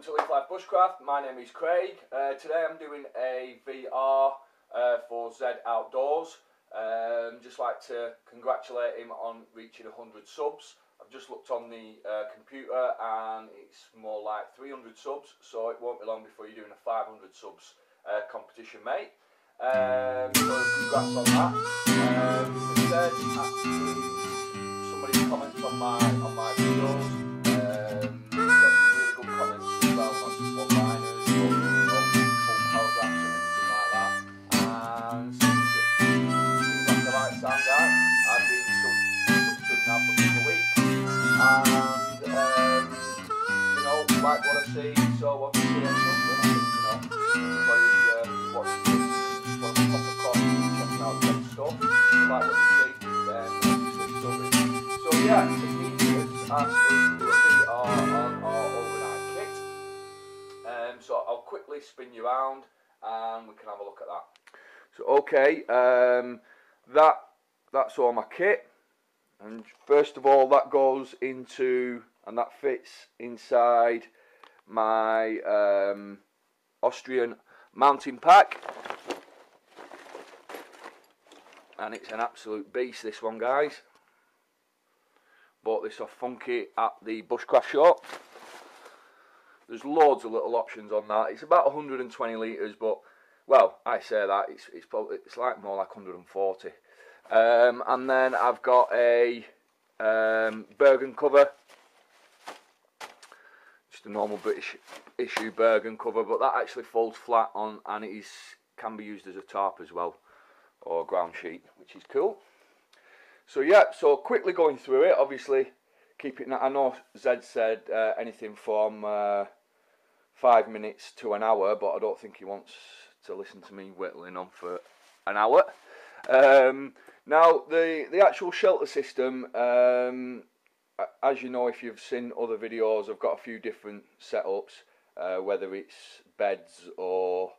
to Leaf Life Bushcraft. My name is Craig. Today I'm doing a VR for Zed Outdoors. Just like to congratulate him on reaching 100 subs. I've just looked on the computer and it's more like 300 subs, so it won't be long before you're doing a 500 subs competition, mate. So congrats on that. Zed actually, somebody comments on my videos. Like what I see, so obviously that's something I think, everybody watching this from the top of course, checking out great stuff. Like what you see, then obviously something. So yeah, the medias are supposed to be on our overnight kit. So I'll quickly spin you around and we can have a look at that. So okay, that's all my kit. And first of all, that goes into, and that fits inside my Austrian mountain pack. And it's an absolute beast, this one, guys. Bought this off Funky at the Bushcraft shop. There's loads of little options on that. It's about 120 litres, but, well, I say that, it's like more like 140. And then I've got a Bergen cover, just a normal British issue Bergen cover, but that actually folds flat on, and it can be used as a tarp as well, or ground sheet, which is cool. So yeah, so quickly going through it, obviously keeping that. I know Zed said anything from 5 minutes to an hour, but I don't think he wants to listen to me whittling on for an hour. Now the actual shelter system, as you know if you've seen other videos, I've got a few different setups, whether it's beds or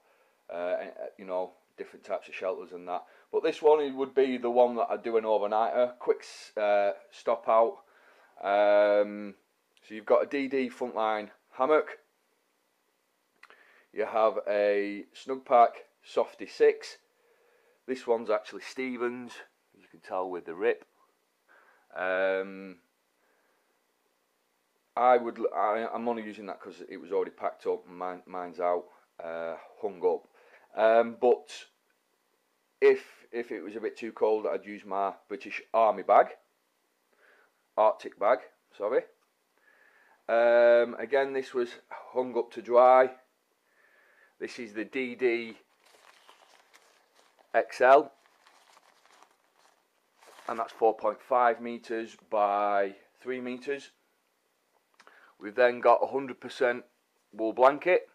different types of shelters and that. But this one would be the one that I do an overnighter, quick stop out. So you've got a DD frontline hammock. You have a Snugpak Softy 6. This one's actually Stevens, as you can tell with the rip. I'm only using that because it was already packed up and mine's out, hung up. But if it was a bit too cold, I'd use my British Army bag, Arctic bag, sorry. Again, this was hung up to dry. This is the DD XL, and that's 4.5 meters by 3 meters. We've then got 100% wool blanket,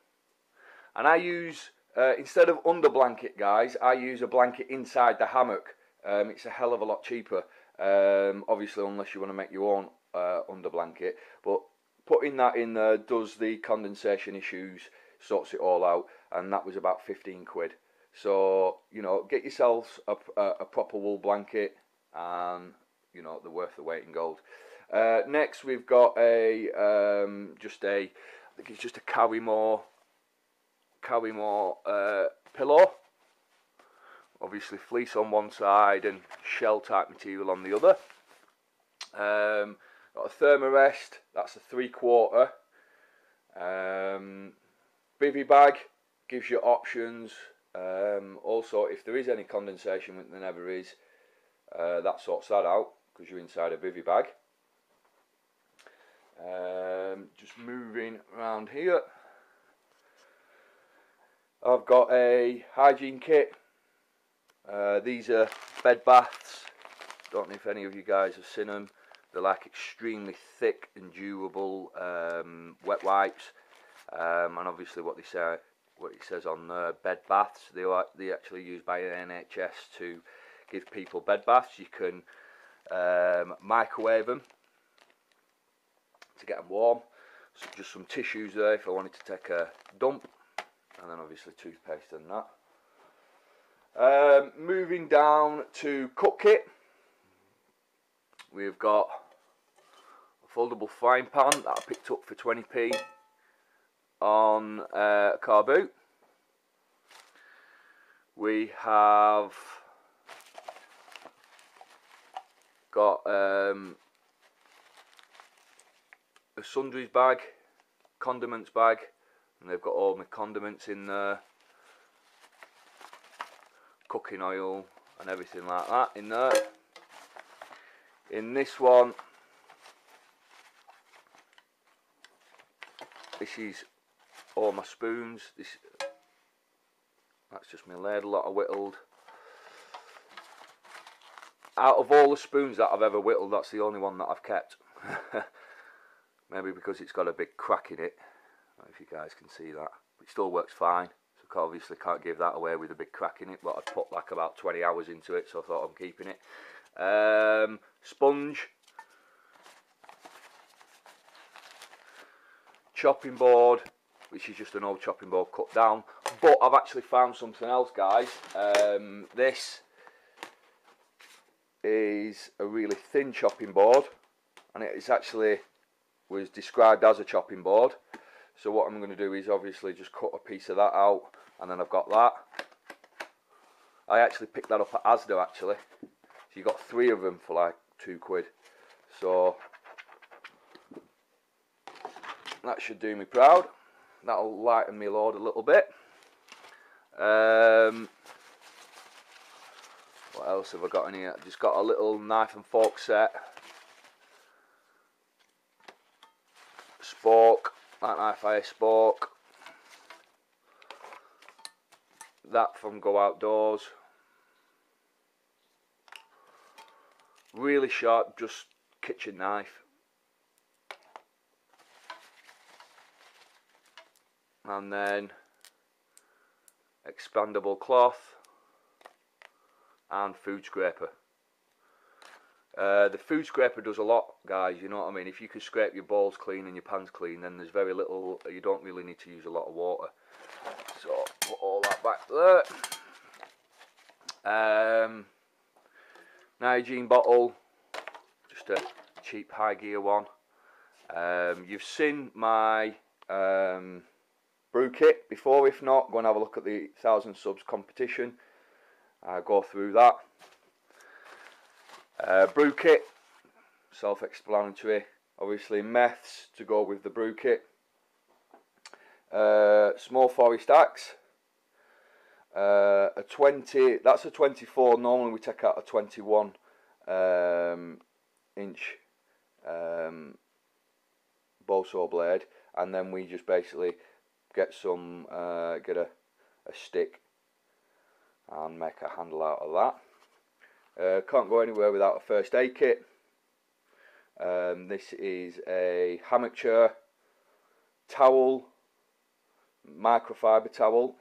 and I use instead of under blanket, guys, I use a blanket inside the hammock. It's a hell of a lot cheaper, obviously unless you want to make your own under blanket, but putting that in there does the condensation issues, sorts it all out, and that was about 15 quid. So, get yourselves a proper wool blanket, and, they're worth the weight in gold. Next, we've got I think it's just a Carrymore pillow. Obviously fleece on one side and shell type material on the other. Got a Thermarest, that's a 3/4. Bivy bag gives you options. Also, if there is any condensation, which there never is, that sorts that out because you're inside a bivy bag. Just moving around here, I've got a hygiene kit. These are bed baths. Don't know if any of you guys have seen them. They're like extremely thick and durable wet wipes, and obviously what it says on bed baths, they actually used by NHS to give people bed baths. You can microwave them to get them warm. So just some tissues there if I wanted to take a dump, and then obviously toothpaste and that. Moving down to cook kit, we've got a foldable frying pan that I picked up for 20p on a car boot. We have got a sundries bag, condiments bag, and they've got all my condiments in there, cooking oil and everything like that in there. In this one, this is all my spoons. That's just my ladle that I whittled. Out of all the spoons that I've ever whittled, that's the only one that I've kept. Maybe because it's got a big crack in it. I don't know if you guys can see that. It still works fine. So obviously can't give that away with a big crack in it. But I've put like about 20 hours into it, so I thought I'm keeping it. Sponge. Chopping board, which is just an old chopping board cut down. But I've actually found something else, guys. This is a really thin chopping board, and it's actually was described as a chopping board. So what I'm going to do is obviously just cut a piece of that out, and then I've got that. I actually picked that up at Asda actually. So you got 3 of them for like £2. So that should do me proud. That'll lighten me load a little bit. What else have I got in here? Just got a little knife and fork set. Spork, that knife fire spork. That from Go Outdoors. Really sharp, just kitchen knife. And then expandable cloth and food scraper. The food scraper does a lot, guys, you know what I mean. If you can scrape your balls clean and your pans clean, then there's very little, you don't really need to use a lot of water. So put all that back there. Hygiene bottle, just a cheap high gear one. You've seen my brew kit before. If not, go and have a look at the 1000 subs competition. Go through that. Brew kit, self-explanatory. Obviously meths to go with the brew kit. Small forest axe. A 20, that's a 24. Normally we take out a 21 inch bow saw blade, and then we just basically get some get a stick and make a handle out of that. Can't go anywhere without a first aid kit. This is a hammock chair, towel, microfiber towel,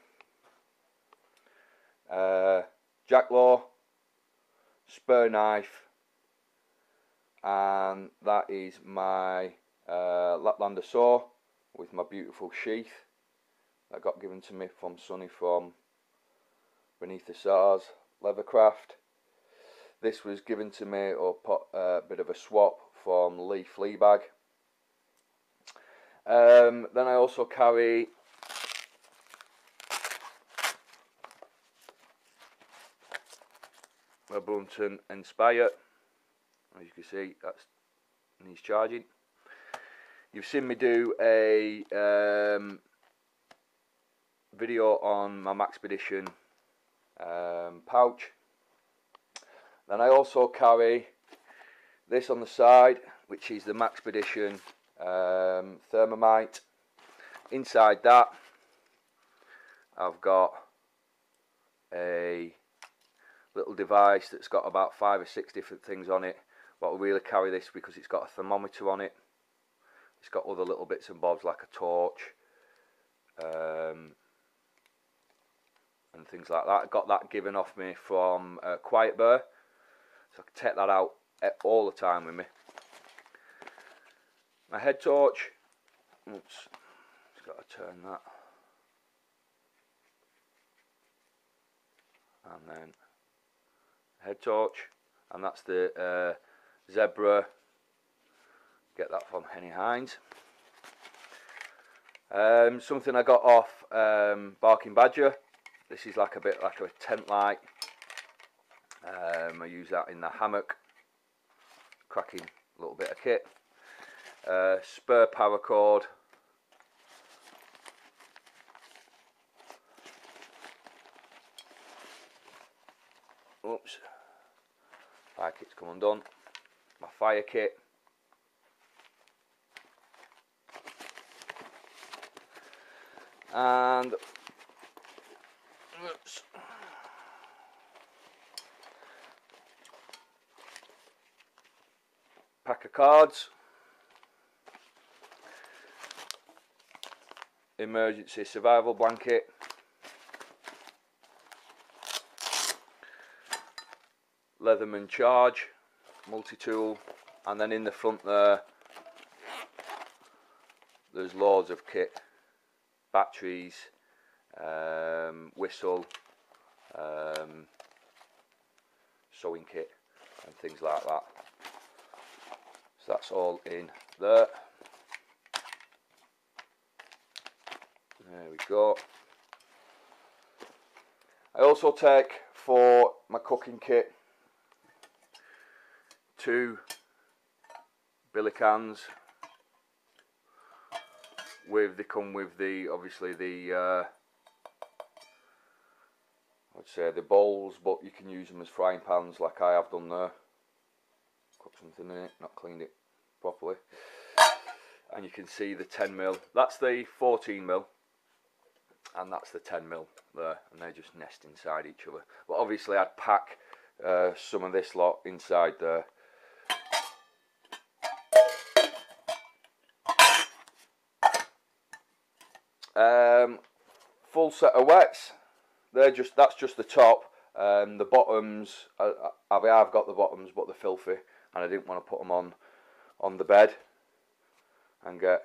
jacklaw, spur knife, and that is my Laplander saw with my beautiful sheath that got given to me from Sonny from Beneath the Stars Leathercraft. This was given to me, or a bit of a swap, from Lee Fleabag. Then I also carry my Brunton Inspire. As you can see, that's needs charging. You've seen me do a video on my Maxpedition pouch. Then I also carry this on the side, which is the Maxpedition Thermite. Inside that, I've got a little device that's got about 5 or 6 different things on it. But I really carry this because it's got a thermometer on it. It's got other little bits and bobs like a torch and things like that. I got that given off me from Quiet Bear, so I can take that out all the time with me. My head torch, oops, just got to turn that, and then head torch, and that's the Zebra. Get that from Henny Hines. Something I got off Barking Badger. This is like a bit like a tent light. I use that in the hammock. Cracking little bit of kit. Spur paracord. Oops. Fire kit's come undone. My fire kit. And oops. Pack of cards. Emergency survival blanket. Leatherman charge, multi-tool, and then in the front there's loads of kit, batteries, whistle, sewing kit and things like that. So that's all in there. There we go. I also take for my cooking kit 2 billy cans they come with the obviously the I'd say the bowls, but you can use them as frying pans like I have done there. Cook something in it, not cleaned it properly. And you can see the 10mm, that's the 14mm and that's the 10mm there, and they just nest inside each other. But obviously I'd pack some of this lot inside there. Full set of wets. That's just the top. The bottoms, I've got the bottoms, but they're filthy, and I didn't want to put them on the bed and get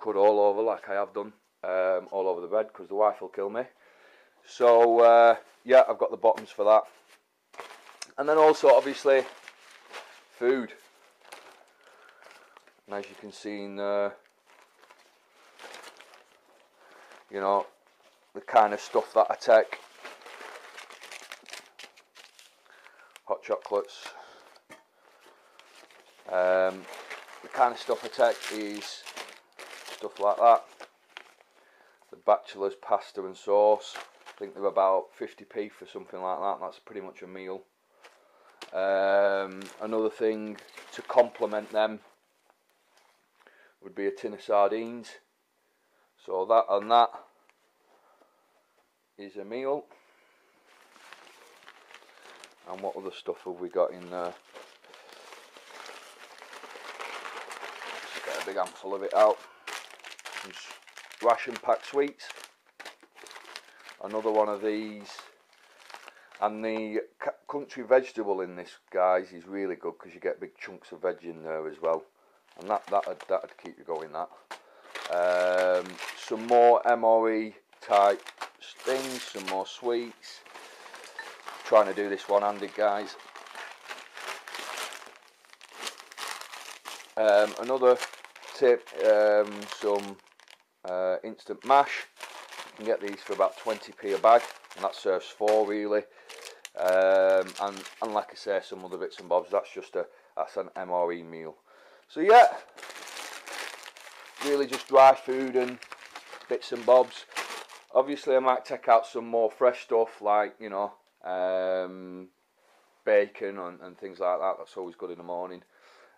cut all over like I have done all over the bed, because the wife will kill me. So yeah, I've got the bottoms for that, and then also obviously food. And as you can see in you know, the kind of stuff that I take. Hot chocolates. The kind of stuff I take is stuff like that. The Bachelor's pasta and sauce. I think they're about 50p for something like that. That's pretty much a meal. Another thing to complement them would be a tin of sardines. So that and that is a meal. And what other stuff have we got in there? Just get a big handful of it out. Some ration pack sweets. Another one of these. And the country vegetable in this, guys, is really good because you get big chunks of veg in there as well. And that'd keep you going, that. Some more MRE type things, some more sweets. Trying to do this one-handed, guys. Another tip, some instant mash. You can get these for about 20p a bag, and that serves 4 really. And like I say, some other bits and bobs. That's an MRE meal. So yeah, really just dry food and bits and bobs. Obviously I might take out some more fresh stuff, like, you know, bacon and things like that. That's always good in the morning.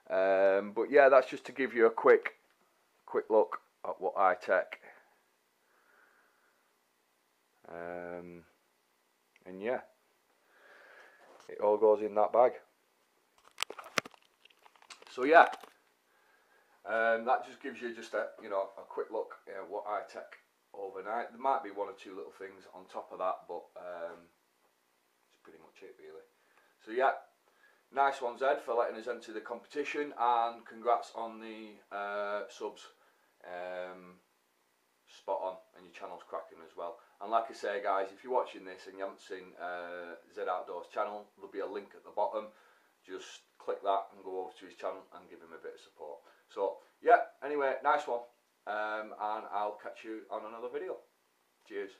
But yeah, that's just to give you a quick look at what I take. And yeah, it all goes in that bag. So yeah, that just gives you just a quick look at what I take overnight. There might be 1 or 2 little things on top of that, but it's pretty much it really. So yeah, nice one Zed for letting us enter the competition, and congrats on the subs. Spot on, and your channel's cracking as well. And like I say, guys, if you're watching this and you haven't seen Zed Outdoors channel, there'll be a link at the bottom. Just click that and go over to his channel and give him a bit of support. So yeah, anyway, nice one. and I'll catch you on another video. Cheers.